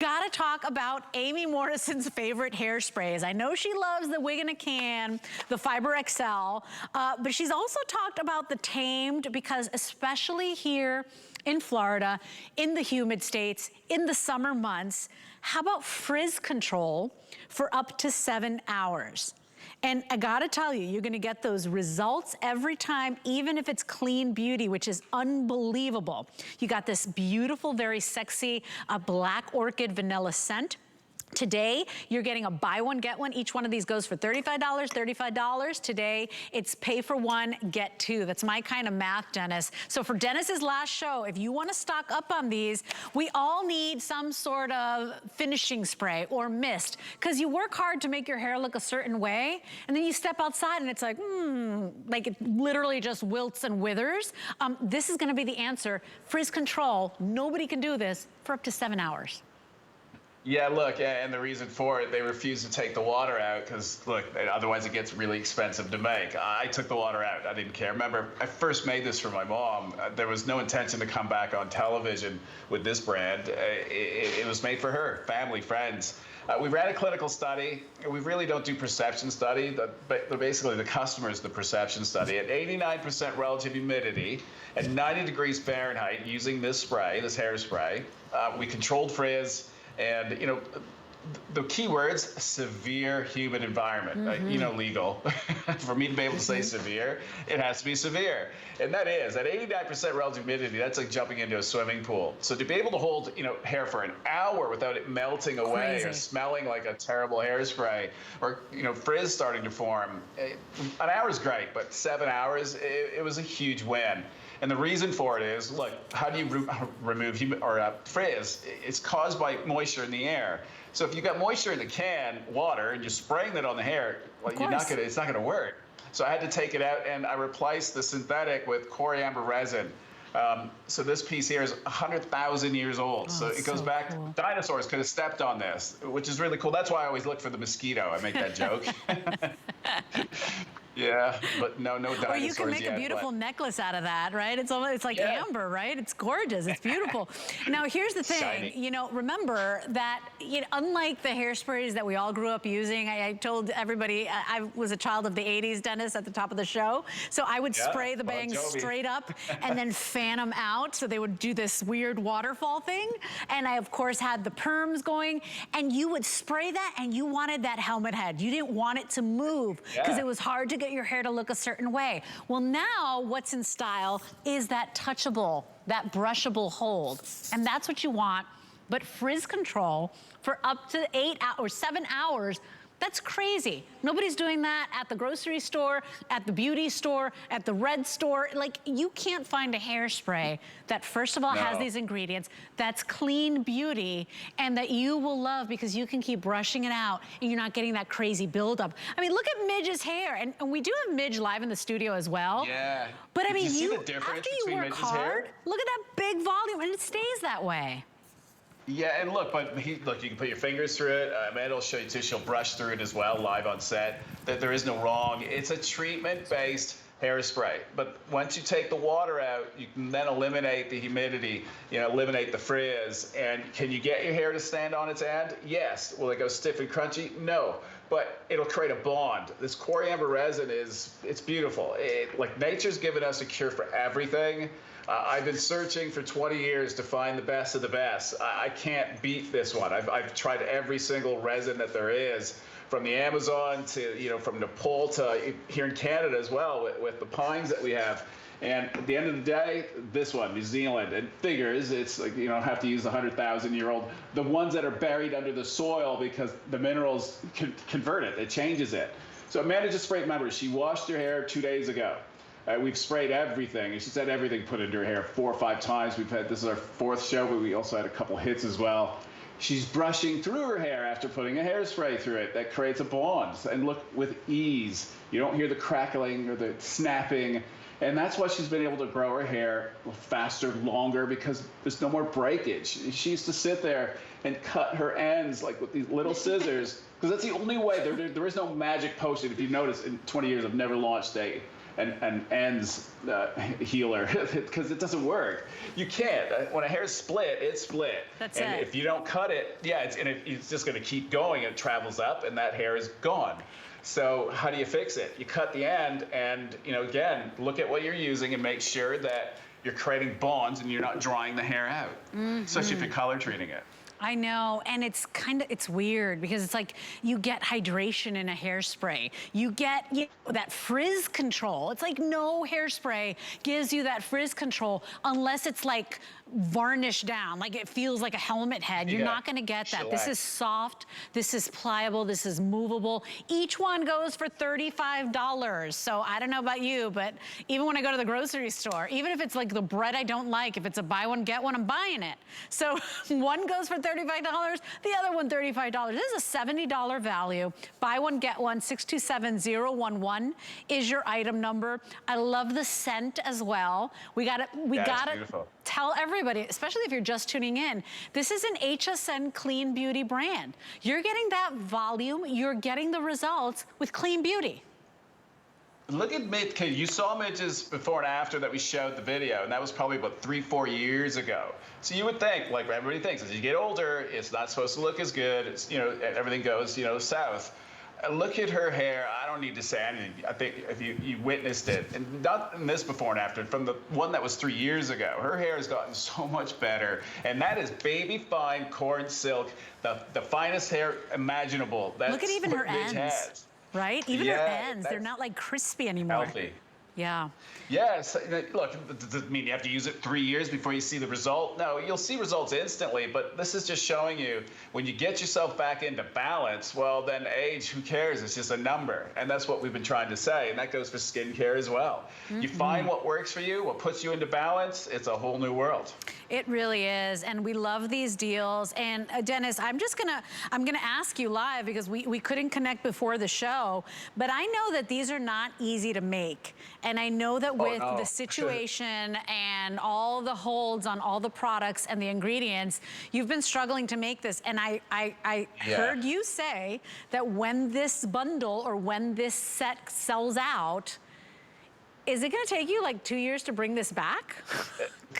gotta talk about Amy Morrison's favorite hairsprays. I know she loves the Wig in a Can, the Fiber XL, but she's also talked about the Tame'd, because especially here in Florida, in the humid states, in the summer months, how about frizz control for up to 7 hours? And I gotta tell you, you're gonna get those results every time, even if it's clean beauty, which is unbelievable. You got this beautiful, very sexy black orchid vanilla scent. Today, you're getting a buy one, get one. Each one of these goes for $35, $35. Today, it's pay for one, get two. That's my kind of math, Dennis. So for Dennis's last show, if you want to stock up on these, we all need some sort of finishing spray or mist, because you work hard to make your hair look a certain way, and then you step outside and it's like, like it literally just wilts and withers. This is going to be the answer. Frizz control, nobody can do this for up to 7 hours. Yeah, look, and the reason for it, they refuse to take the water out because, look, otherwise it gets really expensive to make. I took the water out. I didn't care. Remember, I first made this for my mom. There was no intention to come back on television with this brand. It was made for her, family, friends. We ran a clinical study. We really don't do perception study, but basically the customer is the perception study. At 89% relative humidity and 90 degrees Fahrenheit using this spray, this hairspray, we controlled frizz. And, you know, the key words, severe humid environment, you know, legal. For me to be able to say severe, it has to be severe. And that is, at 89% relative humidity, that's like jumping into a swimming pool. So to be able to hold, you know, hair for an hour without it melting away or smelling like a terrible hairspray, or, you know, frizz starting to form, an hour is great, but 7 hours, it was a huge win. And the reason for it is, look, how do you remove frizz? It's caused by moisture in the air. So if you got moisture in the can, water, and you're spraying that on the hair, well, it's not gonna work. So I had to take it out, and I replaced the synthetic with coriander resin. So this piece here is 100,000 years old. So it goes back, cool. Dinosaurs could have stepped on this, which is really cool. That's why I always look for the mosquito. I make that joke. Yeah, but no dinosaurs. Or you can make a beautiful necklace out of that, right? It's like amber, right? It's gorgeous. It's beautiful. Now, here's the thing. Shiny. You know, remember that, you know, unlike the hairsprays that we all grew up using, I told everybody I was a child of the 80s, Dennis, at the top of the show. So I would spray the bangs straight up and then fan them out, so they would do this weird waterfall thing. And I, of course, had the perms going, and you would spray that, and you wanted that helmet head. You didn't want it to move because it was hard to get your hair to look a certain way. Well, now what's in style is that touchable, that brushable hold. And that's what you want. But frizz control for up to 8 or 7 hours, that's crazy. Nobody's doing that at the grocery store, at the beauty store, at the red store. Like, you can't find a hairspray that, first of all, has these ingredients, that's clean beauty, and that you will love because you can keep brushing it out and you're not getting that crazy buildup. I mean, look at Midge's hair. And we do have Midge live in the studio as well. Yeah. But I mean, see the difference after you work hard, hair? look at that big volume, and it stays that way. Yeah, and look, look, you can put your fingers through it. Amanda will show you too. She'll brush through it as well, live on set. That there is no wrong. It's a treatment-based hairspray. But once you take the water out, you can then eliminate the humidity, you know, eliminate the frizz. And can you get your hair to stand on its end? Yes. Will it go stiff and crunchy? No. But it'll create a bond. This coriander resin it's beautiful. Like, nature's given us a cure for everything. I've been searching for 20 years to find the best of the best. I can't beat this one. I've tried every single resin that there is, from the Amazon to, you know, from Nepal to here in Canada as well, with the pines that we have. And at the end of the day, this one, New Zealand, and figures, it's like, you don't have to use the 100,000-year-old. The ones that are buried under the soil, because the minerals convert it, it changes it. So Amanda just sprayed, remember, she washed her hair 2 days ago. We've sprayed everything, and she's had everything put into her hair 4 or 5 times. This is our 4th show, but we also had a couple hits as well. She's brushing through her hair after putting a hairspray through it. That creates a bond, and look, with ease. You don't hear the crackling or the snapping, and that's why she's been able to grow her hair faster, longer, because there's no more breakage. She used to sit there and cut her ends like with these little scissors, because that's the only way. There is no magic potion. If you notice, in 20 years, I've never launched a an ends healer because it doesn't work. You can't. When a hair is split, it's split. That's and it. if you don't cut it, yeah, it's just going to keep going. It travels up, and that hair is gone. So how do you fix it? You cut the end, and again, look at what you're using and make sure that you're creating bonds and you're not drying the hair out, especially if you're color treating it. I know, and it's weird because it's like you get hydration in a hairspray. You get that frizz control. It's like no hairspray gives you that frizz control unless it's like varnished down, like it feels like a helmet head. You're not gonna get that. This is soft, this is pliable, this is movable. Each one goes for $35. So I don't know about you, but even when I go to the grocery store, even if it's like the bread I don't like, if it's a buy one, get one, I'm buying it. So one goes for $35, the other one $35. This is a $70 value. Buy one, get one, 627011 is your item number. I love the scent as well. We gotta tell everybody, especially if you're just tuning in, this is an HSN clean beauty brand. You're getting that volume, you're getting the results with clean beauty. Look at Mitch. You saw Mitch's before and after that we showed the video, and that was probably about 3-4 years ago. So you would think, like everybody thinks, as you get older, it's not supposed to look as good. It's, everything goes, south. Look at her hair. I don't need to say anything. I think if you witnessed it, and not in this before and after, from the one that was 3 years ago, her hair has gotten so much better. And that is baby fine corn silk, the finest hair imaginable. That's look at even her Mitch ends. has. Right? Even her ends, they're not like crispy anymore. Healthy. Yeah. Yes. Look, does it mean you have to use it 3 years before you see the result? No, you'll see results instantly, but this is just showing you when you get yourself back into balance, well, then age, who cares? It's just a number. And that's what we've been trying to say. And that goes for skincare as well. You find what works for you, what puts you into balance, it's a whole new world. It really is, and we love these deals. And Dennis, I'm gonna ask you live because we couldn't connect before the show, but I know that these are not easy to make. And I know that with the situation and all the holds on all the products and the ingredients, you've been struggling to make this. And I heard you say that when this bundle or when this set sells out, is it gonna take you like 2 years to bring this back?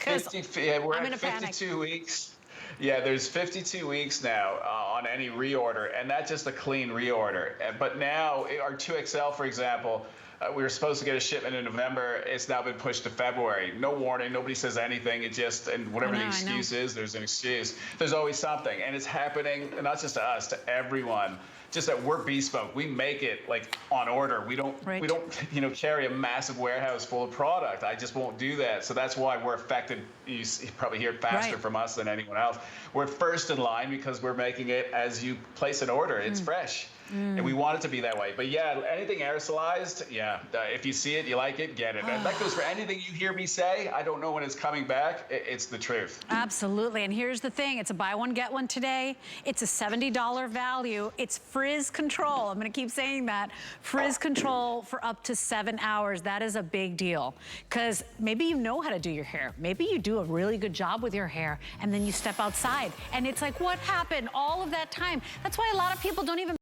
We're at 52 weeks. Yeah, there's 52 weeks now on any reorder, and that's just a clean reorder. But now, our 2XL, for example, we were supposed to get a shipment in November. It's now been pushed to February. No warning. Nobody says anything. It just, and whatever the excuse is, there's an excuse. There's always something. And it's happening, not just to us, to everyone. Just that we're bespoke. We make it like on order. We don't carry a massive warehouse full of product. I just won't do that. So that's why we're affected. You probably hear it faster from us than anyone else. We're first in line because we're making it as you place an order. It's fresh. And we want it to be that way. But yeah, anything aerosolized, if you see it, you like it, get it. And that goes for anything you hear me say. I don't know when it's coming back. It's the truth. Absolutely. And here's the thing. It's a buy one, get one today. It's a $70 value. It's frizz control. I'm going to keep saying that. Frizz control for up to 7 hours. That is a big deal. Because maybe you know how to do your hair. Maybe you do a really good job with your hair. And then you step outside. And it's like, what happened all of that time? That's why a lot of people don't even